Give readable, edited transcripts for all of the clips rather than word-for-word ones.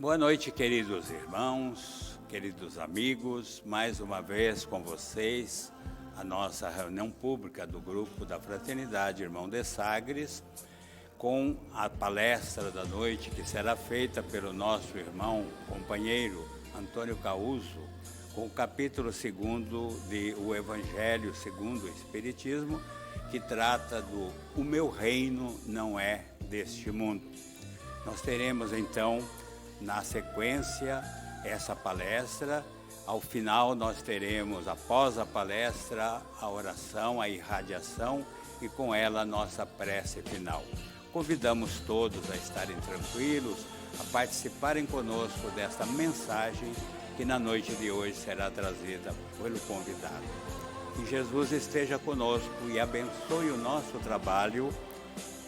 Boa noite, queridos irmãos, queridos amigos. Mais uma vez com vocês, a nossa reunião pública do Grupo da Fraternidade Irmão de Sagres, com a palestra da noite que será feita pelo nosso irmão, companheiro Antônio Causo, com o capítulo 2 de O Evangelho segundo o Espiritismo, que trata do O Meu Reino Não É Deste Mundo. Nós teremos então, na sequência, essa palestra. Ao final nós teremos, após a palestra, a oração, a irradiação e com ela a nossa prece final. Convidamos todos a estarem tranquilos, a participarem conosco desta mensagem que na noite de hoje será trazida pelo convidado. Que Jesus esteja conosco e abençoe o nosso trabalho,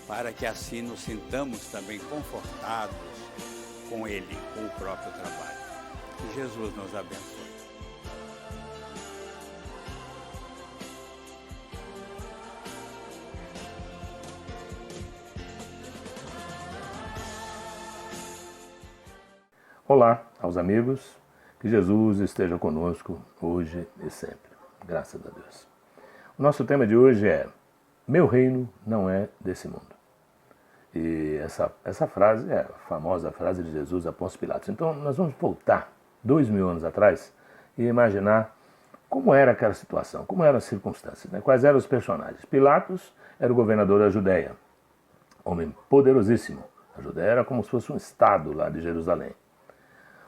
para que assim nos sintamos também confortados com Ele, com o próprio trabalho. Que Jesus nos abençoe. Olá aos amigos, que Jesus esteja conosco hoje e sempre, graças a Deus. O nosso tema de hoje é: meu reino não é desse mundo. E essa frase é a famosa frase de Jesus a Pôncio Pilatos. Então nós vamos voltar 2000 anos atrás e imaginar como era aquela situação, como eram as circunstâncias, né? Quais eram os personagens. Pilatos era o governador da Judéia, homem poderosíssimo. A Judéia era como se fosse um estado lá de Jerusalém.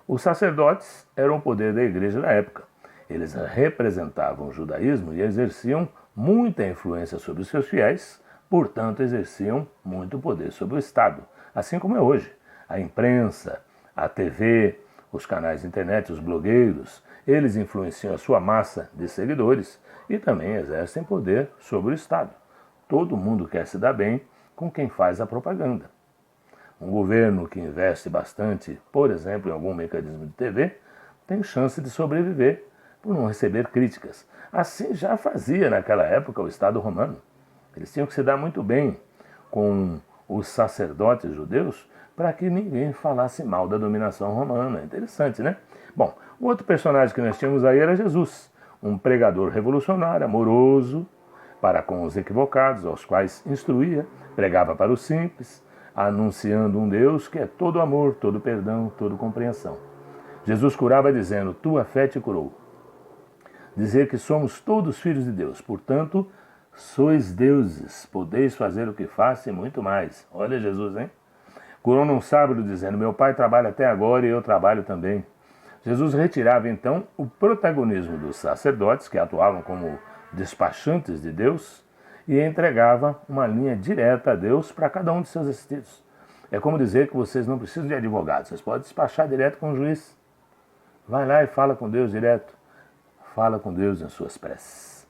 Os sacerdotes eram o poder da igreja da época. Eles representavam o judaísmo e exerciam muita influência sobre os seus fiéis, portanto exerciam muito poder sobre o Estado, assim como é hoje. A imprensa, a TV, os canais de internet, os blogueiros, eles influenciam a sua massa de seguidores e também exercem poder sobre o Estado. Todo mundo quer se dar bem com quem faz a propaganda. Um governo que investe bastante, por exemplo, em algum mecanismo de TV, tem chance de sobreviver por não receber críticas. Assim já fazia naquela época o Estado romano. Eles tinham que se dar muito bem com os sacerdotes judeus para que ninguém falasse mal da dominação romana. Interessante, né? Bom, o outro personagem que nós tínhamos aí era Jesus, um pregador revolucionário, amoroso para com os equivocados, aos quais instruía, pregava para os simples, anunciando um Deus que é todo amor, todo perdão, toda compreensão. Jesus curava dizendo: tua fé te curou. Dizer que somos todos filhos de Deus, portanto, sois deuses, podeis fazer o que faço e muito mais. Olha Jesus, hein? Curou num sábado dizendo: meu pai trabalha até agora e eu trabalho também. Jesus retirava então o protagonismo dos sacerdotes, que atuavam como despachantes de Deus, e entregava uma linha direta a Deus para cada um de seus assistidos. É como dizer que vocês não precisam de advogado, vocês podem despachar direto com o juiz. Vai lá e fala com Deus direto. Fala com Deus em suas preces.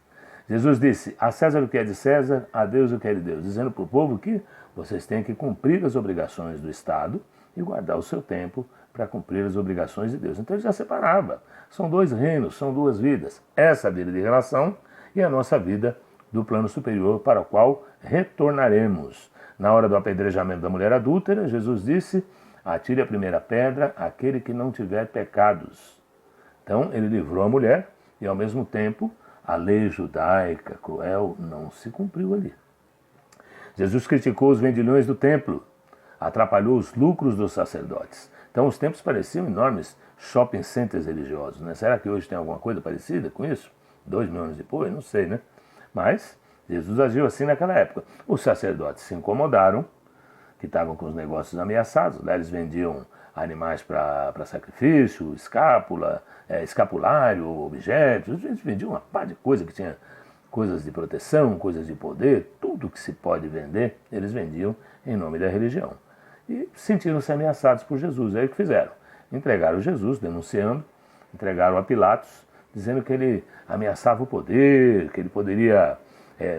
Jesus disse: a César o que é de César, a Deus o que é de Deus, dizendo para o povo que vocês têm que cumprir as obrigações do Estado e guardar o seu tempo para cumprir as obrigações de Deus. Então ele já separava. São dois reinos, são duas vidas. Essa vida de relação e a nossa vida do plano superior para o qual retornaremos. Na hora do apedrejamento da mulher adúltera, Jesus disse: atire a primeira pedra aquele que não tiver pecados. Então ele livrou a mulher e ao mesmo tempo a lei judaica cruel não se cumpriu ali. Jesus criticou os vendilhões do templo, atrapalhou os lucros dos sacerdotes. Então os templos pareciam enormes shopping centers religiosos, né? Será que hoje tem alguma coisa parecida com isso? 2000 anos depois? Não sei, né? Mas Jesus agiu assim naquela época. Os sacerdotes se incomodaram, que estavam com os negócios ameaçados. Lá eles vendiam animais para sacrifício, escápula, escapulário, objetos. Eles vendiam uma par de coisa que tinha coisas de proteção, coisas de poder, tudo que se pode vender, eles vendiam em nome da religião. E sentiram-se ameaçados por Jesus. Aí o que fizeram? Entregaram Jesus, denunciando, entregaram a Pilatos, dizendo que ele ameaçava o poder, que ele poderia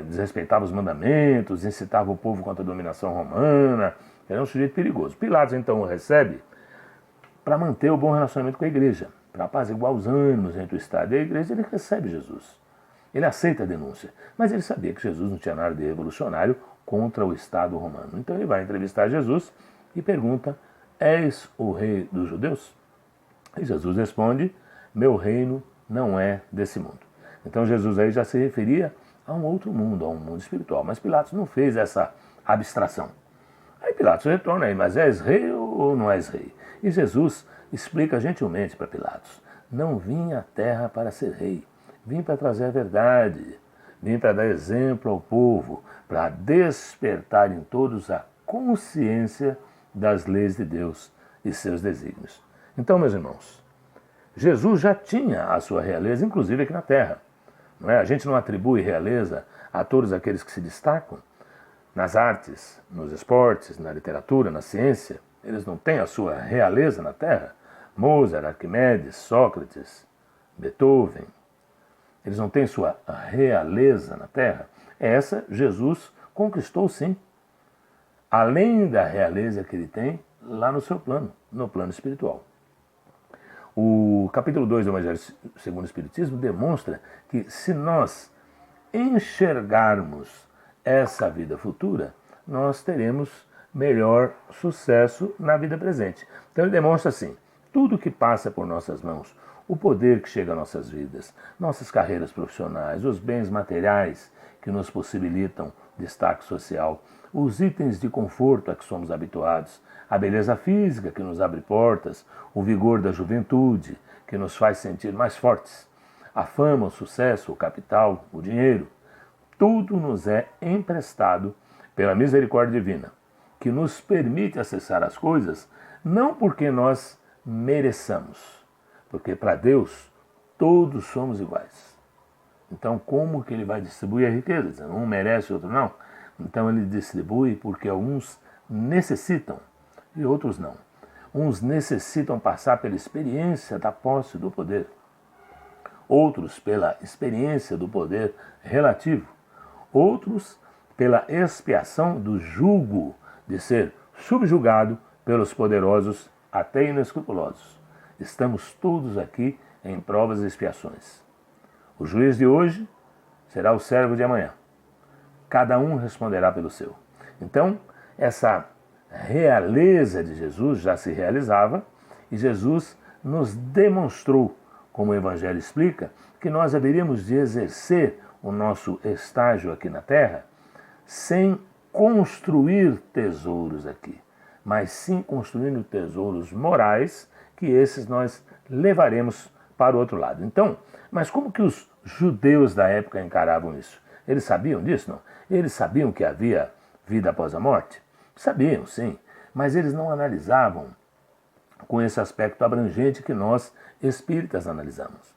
desrespeitava os mandamentos, incitava o povo contra a dominação romana. Era um sujeito perigoso. Pilatos então o recebe para manter o bom relacionamento com a igreja, para apaziguar os ânimos entre o Estado e a igreja. Ele recebe Jesus. Ele aceita a denúncia, mas ele sabia que Jesus não tinha nada de revolucionário contra o Estado romano. Então ele vai entrevistar Jesus e pergunta és o rei dos judeus? E Jesus responde, meu reino não é desse mundo. Então Jesus aí já se referia a um outro mundo, a um mundo espiritual. Mas Pilatos não fez essa abstração. Aí Pilatos retorna aí, mas és rei ou não és rei? E Jesus explica gentilmente para Pilatos, não vim à terra para ser rei, vim para trazer a verdade, vim para dar exemplo ao povo, para despertar em todos a consciência das leis de Deus e seus desígnios. Então, meus irmãos, Jesus já tinha a sua realeza, inclusive aqui na terra. Não é? A gente não atribui realeza a todos aqueles que se destacam nas artes, nos esportes, na literatura, na ciência. Eles não têm a sua realeza na terra. Mozart, Arquimedes, Sócrates, Beethoven. Eles não têm sua realeza na terra. Essa Jesus conquistou sim. Além da realeza que ele tem lá no seu plano, no plano espiritual. O capítulo 2 do Evangelho segundo o Espiritismo demonstra que se nós enxergarmos essa vida futura, nós teremos melhor sucesso na vida presente. Então ele demonstra assim, tudo que passa por nossas mãos, o poder que chega a nossas vidas, nossas carreiras profissionais, os bens materiais que nos possibilitam destaque social, os itens de conforto a que somos habituados, a beleza física que nos abre portas, o vigor da juventude que nos faz sentir mais fortes, a fama, o sucesso, o capital, o dinheiro, tudo nos é emprestado pela misericórdia divina, que nos permite acessar as coisas não porque nós mereçamos, porque para Deus todos somos iguais. Então como que ele vai distribuir a riqueza? Um merece, outro não. Então ele distribui porque alguns necessitam e outros não. Uns necessitam passar pela experiência da posse do poder, outros pela experiência do poder relativo, outros pela expiação do jugo de ser subjugado pelos poderosos até inescrupulosos. Estamos todos aqui em provas e expiações. O juiz de hoje será o servo de amanhã. Cada um responderá pelo seu. Então, essa realeza de Jesus já se realizava e Jesus nos demonstrou, como o Evangelho explica, que nós haveríamos de exercer o nosso estágio aqui na Terra sem construir tesouros aqui, mas sim construindo tesouros morais que esses nós levaremos para o outro lado. Então, mas como que os judeus da época encaravam isso? Eles sabiam disso? Não? Eles sabiam que havia vida após a morte? Sabiam, sim, mas eles não analisavam com esse aspecto abrangente que nós, espíritas, analisamos.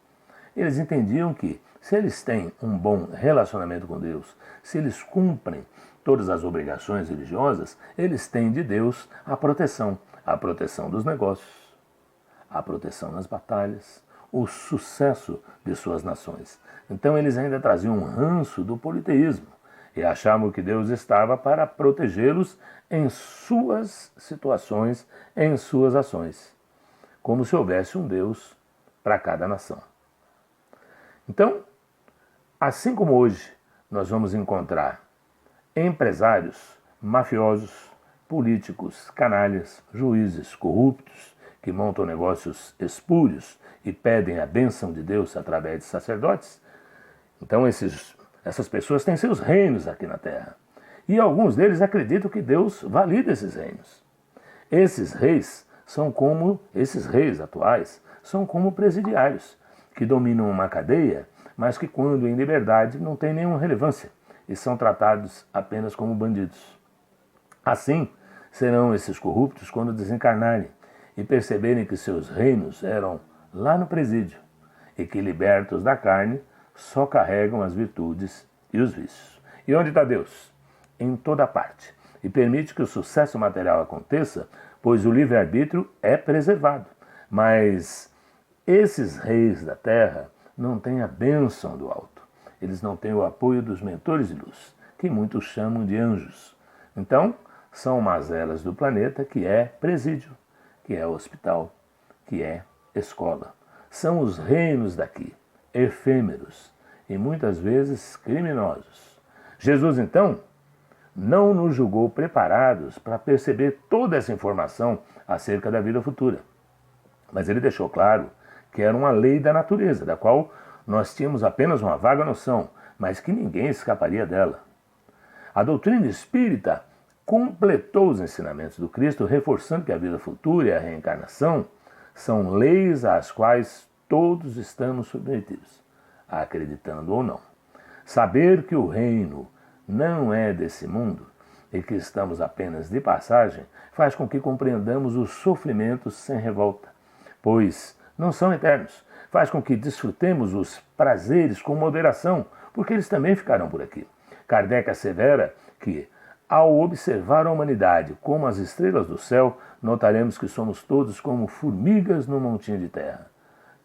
Eles entendiam que, se eles têm um bom relacionamento com Deus, se eles cumprem todas as obrigações religiosas, eles têm de Deus a proteção dos negócios, a proteção nas batalhas, o sucesso de suas nações. Então eles ainda traziam um ranço do politeísmo e achavam que Deus estava para protegê-los em suas situações, em suas ações, como se houvesse um Deus para cada nação. Então, assim como hoje nós vamos encontrar empresários, mafiosos, políticos, canalhas, juízes corruptos, que montam negócios espúrios e pedem a bênção de Deus através de sacerdotes, então essas pessoas têm seus reinos aqui na terra. E alguns deles acreditam que Deus valida esses reinos. Esses reis atuais, são como presidiários, que dominam uma cadeia, mas que quando em liberdade não têm nenhuma relevância e são tratados apenas como bandidos. Assim serão esses corruptos quando desencarnarem e perceberem que seus reinos eram lá no presídio e que, libertos da carne, só carregam as virtudes e os vícios. E onde está Deus? Em toda parte. E permite que o sucesso material aconteça, pois o livre-arbítrio é preservado. Mas esses reis da terra não têm a bênção do alto. Eles não têm o apoio dos mentores de luz, que muitos chamam de anjos. Então, são mazelas do planeta que é presídio, que é hospital, que é escola. São os reinos daqui, efêmeros e muitas vezes criminosos. Jesus, então, não nos julgou preparados para perceber toda essa informação acerca da vida futura. Mas ele deixou claro que era uma lei da natureza, da qual nós tínhamos apenas uma vaga noção, mas que ninguém escaparia dela. A doutrina espírita completou os ensinamentos do Cristo, reforçando que a vida futura e a reencarnação são leis às quais todos estamos submetidos, acreditando ou não. Saber que o reino não é desse mundo e que estamos apenas de passagem faz com que compreendamos os sofrimentos sem revolta, pois não são eternos. Faz com que desfrutemos os prazeres com moderação, porque eles também ficarão por aqui. Kardec assevera que, ao observar a humanidade como as estrelas do céu, notaremos que somos todos como formigas num montinho de terra.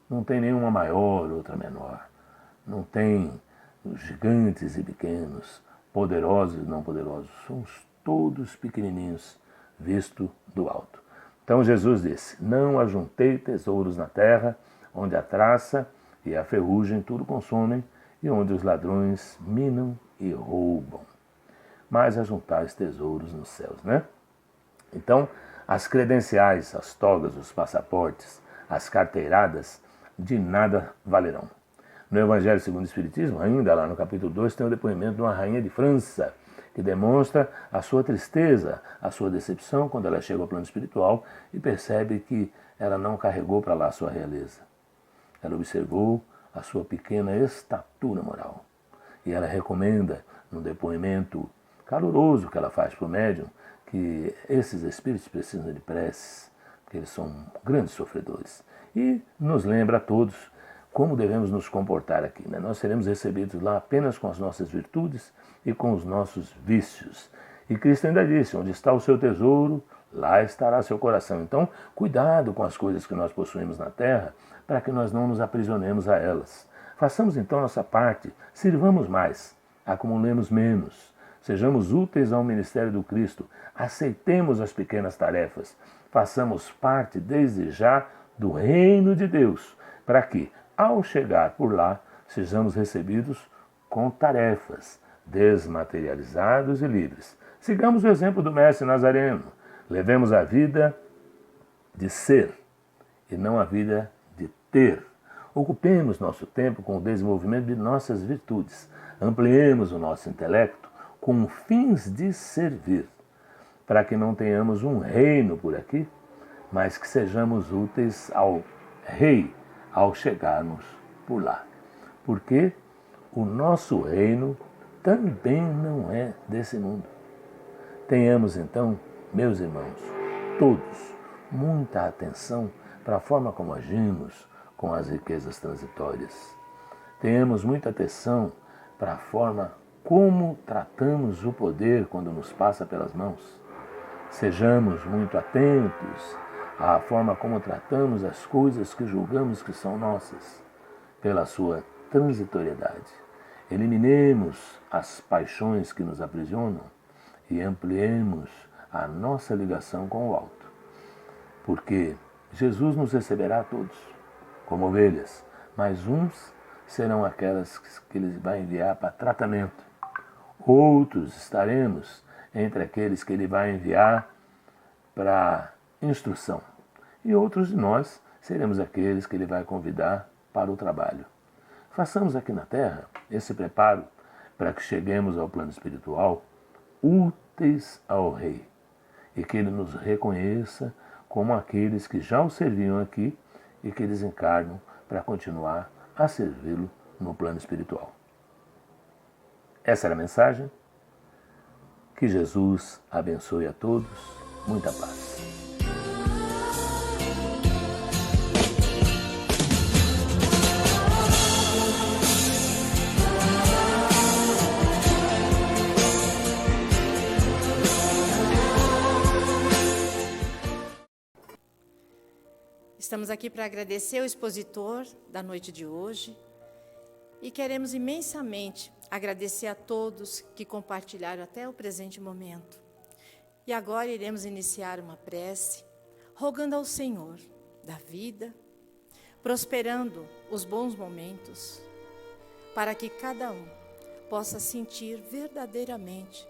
Não tem nenhuma maior, outra menor. Não tem gigantes e pequenos, poderosos e não poderosos. Somos todos pequenininhos, visto do alto. Então Jesus disse: não ajuntei tesouros na terra, onde a traça e a ferrugem tudo consomem, e onde os ladrões minam e roubam. Mas ajuntais tesouros nos céus, né? Então, as credenciais, as togas, os passaportes, as carteiradas, de nada valerão. No Evangelho segundo o Espiritismo, ainda lá no capítulo 2, tem o depoimento de uma rainha de França, que demonstra a sua tristeza, a sua decepção quando ela chega ao plano espiritual e percebe que ela não carregou para lá a sua realeza. Ela observou a sua pequena estatura moral. E ela recomenda, no depoimento caloroso que ela faz para o médium, que esses espíritos precisam de preces, porque eles são grandes sofredores. E nos lembra a todos como devemos nos comportar aqui, né? Nós seremos recebidos lá apenas com as nossas virtudes e com os nossos vícios. E Cristo ainda disse: onde está o seu tesouro, lá estará seu coração. Então, cuidado com as coisas que nós possuímos na terra, para que nós não nos aprisionemos a elas. Façamos então nossa parte, sirvamos mais, acumulemos menos, sejamos úteis ao ministério do Cristo, aceitemos as pequenas tarefas, façamos parte desde já do reino de Deus, para que, ao chegar por lá, sejamos recebidos com tarefas, desmaterializados e livres. Sigamos o exemplo do Mestre Nazareno, levemos a vida de ser e não a vida de ter. Ocupemos nosso tempo com o desenvolvimento de nossas virtudes, ampliemos o nosso intelecto com fins de servir, para que não tenhamos um reino por aqui, mas que sejamos úteis ao Rei ao chegarmos por lá. Porque o nosso reino também não é desse mundo. Tenhamos então, meus irmãos, todos, muita atenção para a forma como agimos com as riquezas transitórias. Tenhamos muita atenção para a forma como tratamos o poder quando nos passa pelas mãos. Sejamos muito atentos à forma como tratamos as coisas que julgamos que são nossas, pela sua transitoriedade. Eliminemos as paixões que nos aprisionam e ampliemos a nossa ligação com o alto. Porque Jesus nos receberá a todos, como ovelhas, mas uns serão aquelas que Ele vai enviar para tratamento. Outros estaremos entre aqueles que Ele vai enviar para instrução. E outros de nós seremos aqueles que Ele vai convidar para o trabalho. Façamos aqui na Terra esse preparo para que cheguemos ao plano espiritual úteis ao Rei e que Ele nos reconheça como aqueles que já o serviam aqui e que eles encarnam para continuar a servi-lo no plano espiritual. Essa era a mensagem. Que Jesus abençoe a todos. Muita paz. Estamos aqui para agradecer o expositor da noite de hoje e queremos imensamente agradecer a todos que compartilharam até o presente momento. E agora iremos iniciar uma prece, rogando ao Senhor da vida, prosperando os bons momentos, para que cada um possa sentir verdadeiramente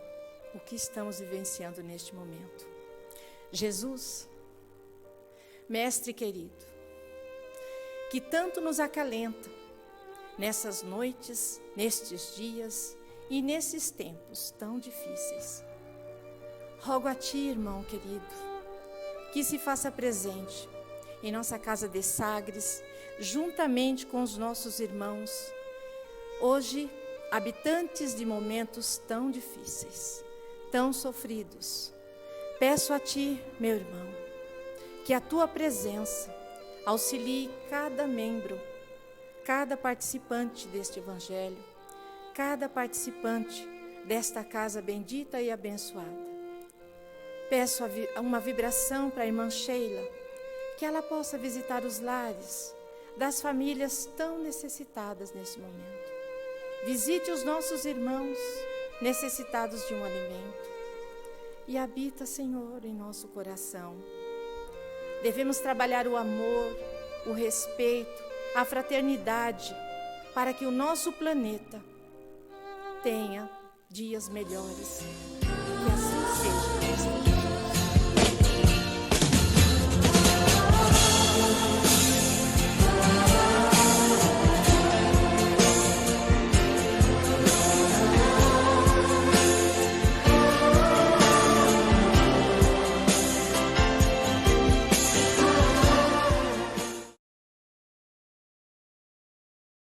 o que estamos vivenciando neste momento. Jesus, Mestre querido, que tanto nos acalenta nessas noites, nestes dias e nesses tempos tão difíceis. Rogo a Ti, irmão querido, que se faça presente em nossa casa de Sagres, juntamente com os nossos irmãos, hoje habitantes de momentos tão difíceis, tão sofridos. Peço a Ti, meu irmão, que a Tua presença auxilie cada membro, cada participante deste Evangelho, cada participante desta casa bendita e abençoada. Peço uma vibração para a irmã Sheila, que ela possa visitar os lares das famílias tão necessitadas nesse momento. Visite os nossos irmãos necessitados de um alimento e habita, Senhor, em nosso coração. Devemos trabalhar o amor, o respeito, a fraternidade, para que o nosso planeta tenha dias melhores. Que assim seja.